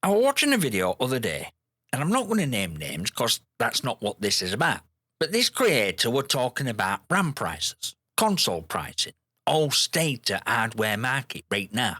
I was watching a video other day, and I'm not going to name names because that's not what this is about. But this creator were talking about RAM prices, console pricing, all state of hardware market right now.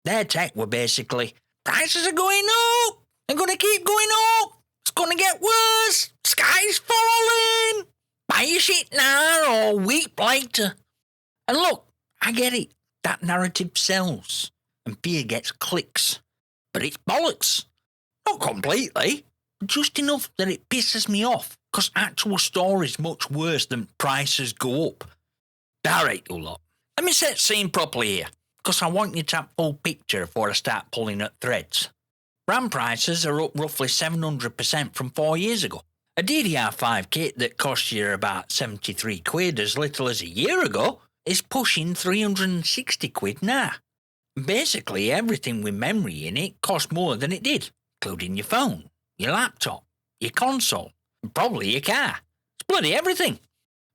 Their tech were basically, prices are going up, they're going to keep going up, it's going to get worse, sky's falling, buy your shit now or weep later. And look, I get it, that narrative sells, and fear gets clicks. But it's bollocks. Not completely, just enough that it pisses me off, because actual story's much worse than prices go up. Alright, you lot. Let me set the scene properly here, because I want you to have full picture before I start pulling at threads. RAM prices are up roughly 700% from 4 years ago. A DDR5 kit that cost you about 73 quid as little as a year ago is pushing 360 quid now. Basically, everything with memory in it costs more than it did, including your phone, your laptop, your console, and probably your car. It's bloody everything.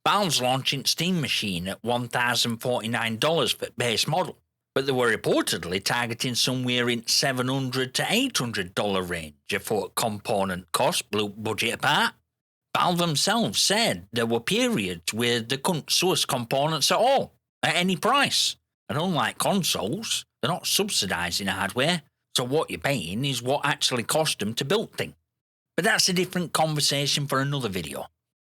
Valve's launching Steam Machine at $1,049 for base model, but they were reportedly targeting somewhere in $700 to $800 range for component cost blew budget apart. Valve themselves said there were periods where they couldn't source components at all, at any price. And unlike consoles, they're not subsidising hardware, so what you're paying is what actually cost them to build things. But that's a different conversation for another video.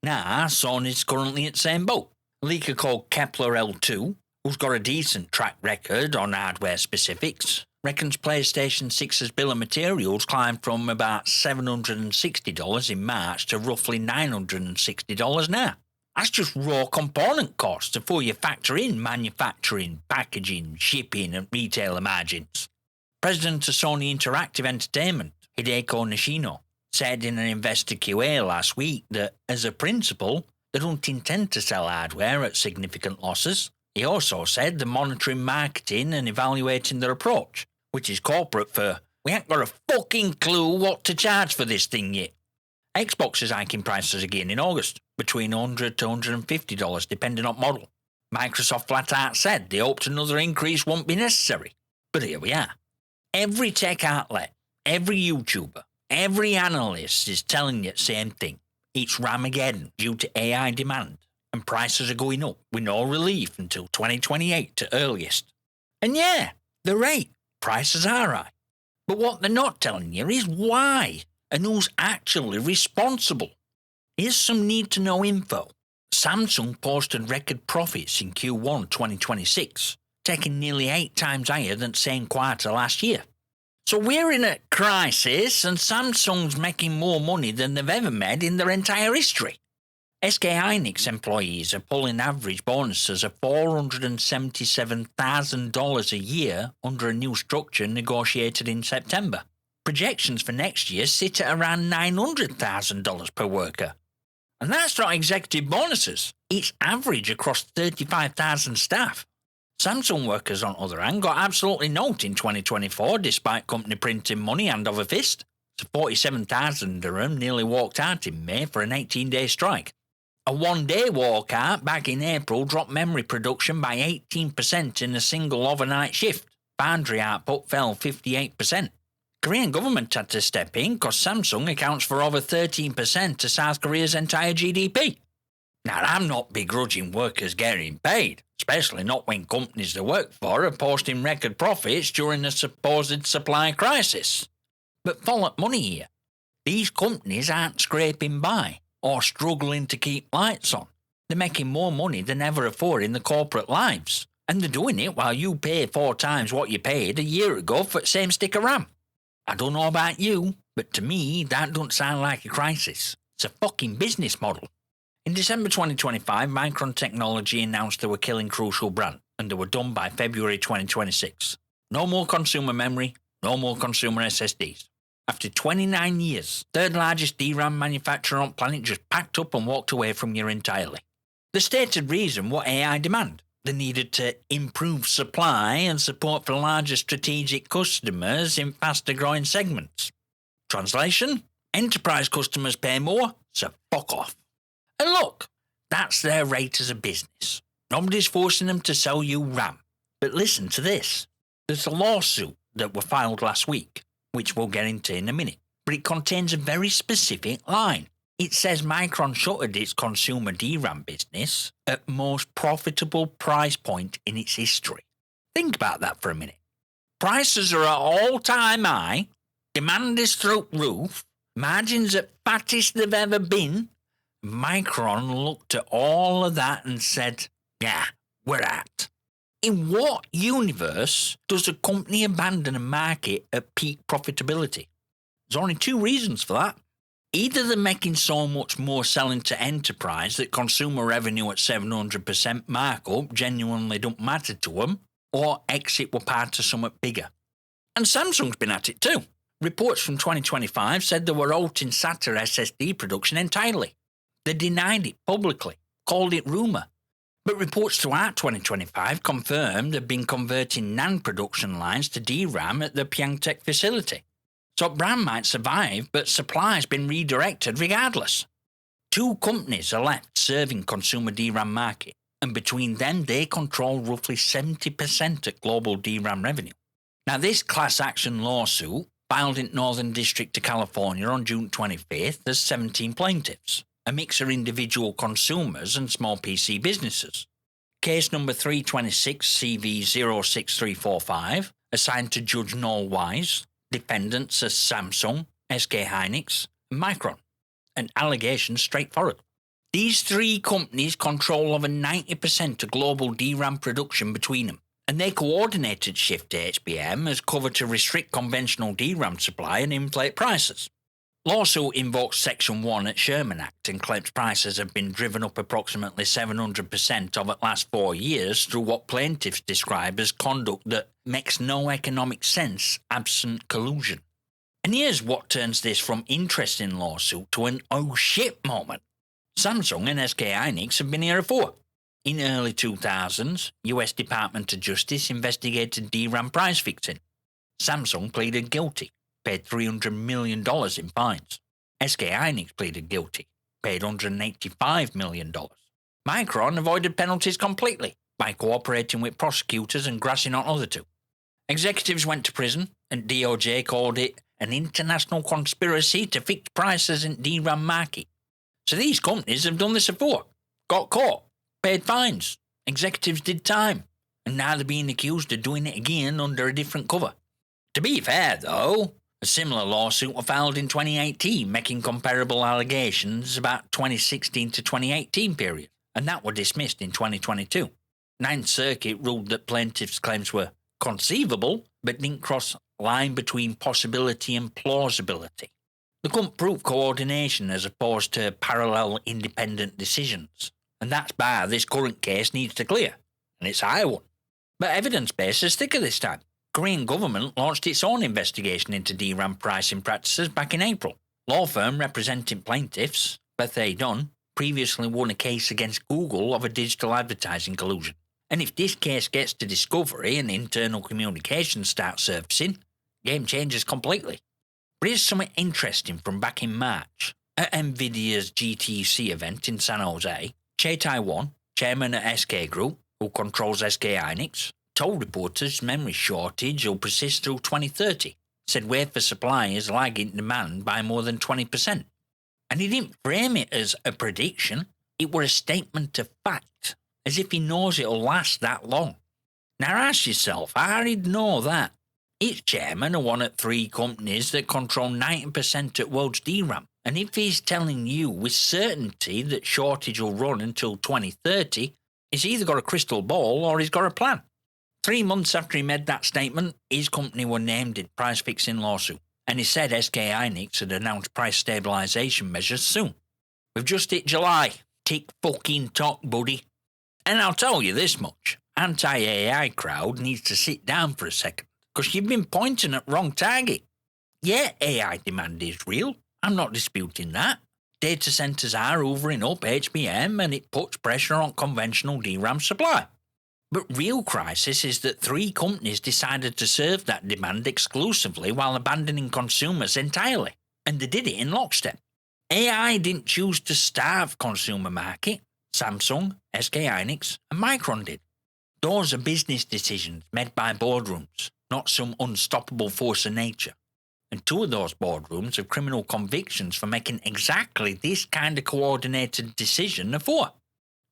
Now, Sony's currently at the same boat. A leaker called Kepler L2, who's got a decent track record on hardware specifics, reckons PlayStation 6's bill of materials climbed from about $760 in March to roughly $960 now. That's just raw component costs before you factor in manufacturing, packaging, shipping and retailer margins. President of Sony Interactive Entertainment, Hideko Nishino, said in an investor QA last week that, as a principle, they don't intend to sell hardware at significant losses. He also said they're monitoring marketing and evaluating their approach, which is corporate for, we ain't got a fucking clue what to charge for this thing yet. Xbox is hiking prices again in August, between $100 to $150 depending on model. Microsoft flat out said they hoped another increase won't be necessary. But here we are. Every tech outlet, every YouTuber, every analyst is telling you the same thing. It's RAMageddon due to AI demand, and prices are going up with no relief until 2028 at earliest. And yeah, they're right, prices are high. But what they're not telling you is why, and who's actually responsible. Here's some need-to-know info. Samsung posted record profits in Q1 2026, taking nearly 8 times higher than the same quarter last year. So we're in a crisis, and Samsung's making more money than they've ever made in their entire history. SK Hynix employees are pulling average bonuses of $477,000 a year under a new structure negotiated in September. Projections for next year sit at around $900,000 per worker. And that's not executive bonuses. It's average across 35,000 staff. Samsung workers, on the other hand, got absolutely naught in 2024 despite company printing money hand over fist. So 47,000 of them nearly walked out in May for an 18-day strike. A one-day walkout back in April dropped memory production by 18% in a single overnight shift. Foundry output fell 58%. Korean government had to step in because Samsung accounts for over 13% of South Korea's entire GDP. Now, I'm not begrudging workers getting paid, especially not when companies they work for are posting record profits during a supposed supply crisis. But follow money here. These companies aren't scraping by or struggling to keep lights on. They're making more money than ever before in their corporate lives, and they're doing it while you pay 4 times what you paid a year ago for the same stick of RAM. I don't know about you, but to me, that don't sound like a crisis. It's a fucking business model. In December 2025, Micron Technology announced they were killing Crucial brand, and they were done by February 2026. No more consumer memory, no more consumer SSDs. After 29 years, third largest DRAM manufacturer on planet just packed up and walked away from you entirely. The stated reason was AI demand. They needed to improve supply and support for larger strategic customers in faster growing segments. Translation? Enterprise customers pay more, so fuck off. And look, that's their rate as a business. Nobody's forcing them to sell you RAM. But listen to this. There's a lawsuit that was filed last week. which we'll get into in a minute, but it contains a very specific line. It says Micron shuttered its consumer DRAM business at most profitable price point in its history. Think about that for a minute. Prices are at all-time high, demand is through the roof, margins at fattest they've ever been. Micron looked at all of that and said, yeah, we're at. In what universe does a company abandon a market at peak profitability? There's only two reasons for that. Either they're making so much more selling to enterprise that consumer revenue at 700% markup genuinely don't matter to them, or exit were part of something bigger. And Samsung's been at it too. Reports from 2025 said they were halting SATA SSD production entirely. They denied it publicly, called it rumour. But reports throughout 2025 confirmed they've been converting NAND production lines to DRAM at the Pyeongtaek facility. So RAM might survive, but supply's been redirected regardless. Two companies are left serving consumer DRAM market, and between them they control roughly 70% of global DRAM revenue. Now this class action lawsuit, filed in Northern District of California on June 25th, has 17 plaintiffs, a mix of individual consumers and small PC businesses. Case number 326 CV06345, assigned to Judge Noel Wise. Defendants are Samsung, SK Hynix, and Micron. And allegations straightforward. These three companies control over 90% of global DRAM production between them, and they coordinated shift to HBM as cover to restrict conventional DRAM supply and inflate prices. Lawsuit invokes Section 1 at Sherman Act and claims prices have been driven up approximately 700% over the last 4 years through what plaintiffs describe as conduct that makes no economic sense absent collusion. And here's what turns this from interesting lawsuit to an oh shit moment. Samsung and SK Hynix have been here before. In early 2000s, US Department of Justice investigated DRAM price fixing. Samsung pleaded guilty, paid $300 million in fines. SK Hynix pleaded guilty, paid $185 million. Micron avoided penalties completely by cooperating with prosecutors and grassing on other two. Executives went to prison, and DOJ called it an international conspiracy to fix prices in DRAM market. So these companies have done this before, got caught, paid fines, executives did time, and now they're being accused of doing it again under a different cover. To be fair, though, a similar lawsuit was filed in 2018, making comparable allegations about 2016 to 2018 period, and that were dismissed in 2022. Ninth Circuit ruled that plaintiffs' claims were conceivable, but didn't cross line between possibility and plausibility. They couldn't prove coordination as opposed to parallel independent decisions, and that's bar this current case needs to clear, and it's a high one. But evidence base is thicker this time. Korean government launched its own investigation into DRAM pricing practices back in April. Law firm representing plaintiffs, Bethea Dunn, previously won a case against Google over digital advertising collusion. And if this case gets to discovery and internal communications start surfacing, game changes completely. But here's something interesting from back in March. At Nvidia's GTC event in San Jose, Che Tai-wan, chairman at SK Group, who controls SK Hynix, told reporters memory shortage will persist through 2030, said wafer supply is lagging demand by more than 20%. And he didn't frame it as a prediction, it were a statement of fact, as if he knows it'll last that long. Now ask yourself, how did he know that? He's chairman of one of three companies that control 90% of world's DRAM, and if he's telling you with certainty that shortage will run until 2030, he's either got a crystal ball or he's got a plan. 3 months after he made that statement, his company were named in price-fixing lawsuit, and he said SK Hynix had announced price stabilisation measures soon. We've just hit July. Tick fucking tock, buddy. And I'll tell you this much, anti-AI crowd needs to sit down for a second, because you've been pointing at wrong target. Yeah, AI demand is real. I'm not disputing that. Data centres are hoovering up HBM and it puts pressure on conventional DRAM supply. But real crisis is that three companies decided to serve that demand exclusively while abandoning consumers entirely, and they did it in lockstep. AI didn't choose to starve consumer market. Samsung, SK Hynix, and Micron did. Those are business decisions made by boardrooms, not some unstoppable force of nature. and 2 of those boardrooms have criminal convictions for making exactly this kind of coordinated decision afore.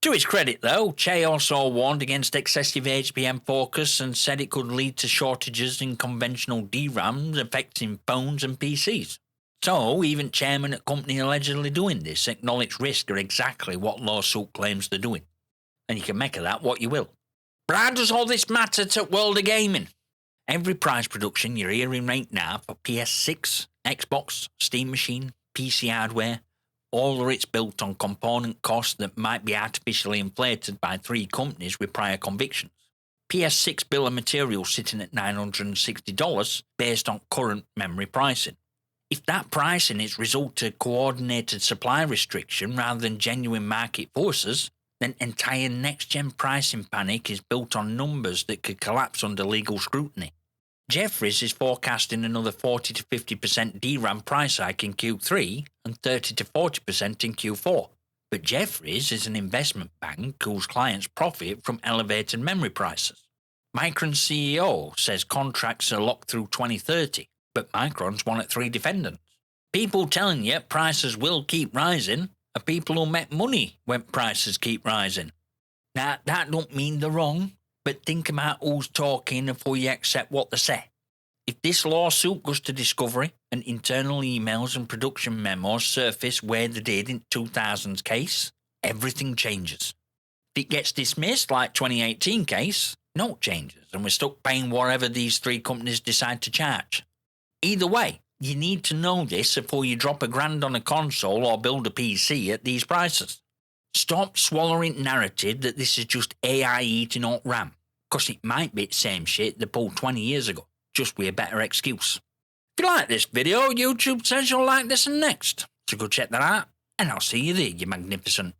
To his credit, though, Che also warned against excessive HBM focus and said it could lead to shortages in conventional DRAMs affecting phones and PCs. So, even chairman at company allegedly doing this acknowledged risk are exactly what lawsuit claims they're doing. And you can make of that what you will. But how does all this matter to World of Gaming? Every price production you're hearing right now for PS6, Xbox, Steam Machine, PC hardware, all of it's built on component costs that might be artificially inflated by 3 companies with prior convictions. PS6 bill of materials sitting at $960 based on current memory pricing. If that pricing is result of coordinated supply restriction rather than genuine market forces, then entire next-gen pricing panic is built on numbers that could collapse under legal scrutiny. Jefferies is forecasting another 40 to 50% DRAM price hike in Q3 and 30 to 40% in Q4. But Jefferies is an investment bank whose clients profit from elevated memory prices. Micron's CEO says contracts are locked through 2030, but Micron's one at 3 defendants. People telling you prices will keep rising are people who make money when prices keep rising. Now, that don't mean they're wrong, but think about who's talking before you accept what they say. If this lawsuit goes to discovery and internal emails and production memos surface where they did in 2000's case, everything changes. If it gets dismissed like 2018 case, no changes and we're stuck paying whatever these 3 companies decide to charge. Either way, you need to know this before you drop $1,000 on a console or build a PC at these prices. Stop swallowing narrative that this is just AI eating up RAM, because it might be the same shit they pulled 20 years ago, just with a better excuse. If you like this video, YouTube says you'll like this and next, so go check that out, and I'll see you there, you magnificent.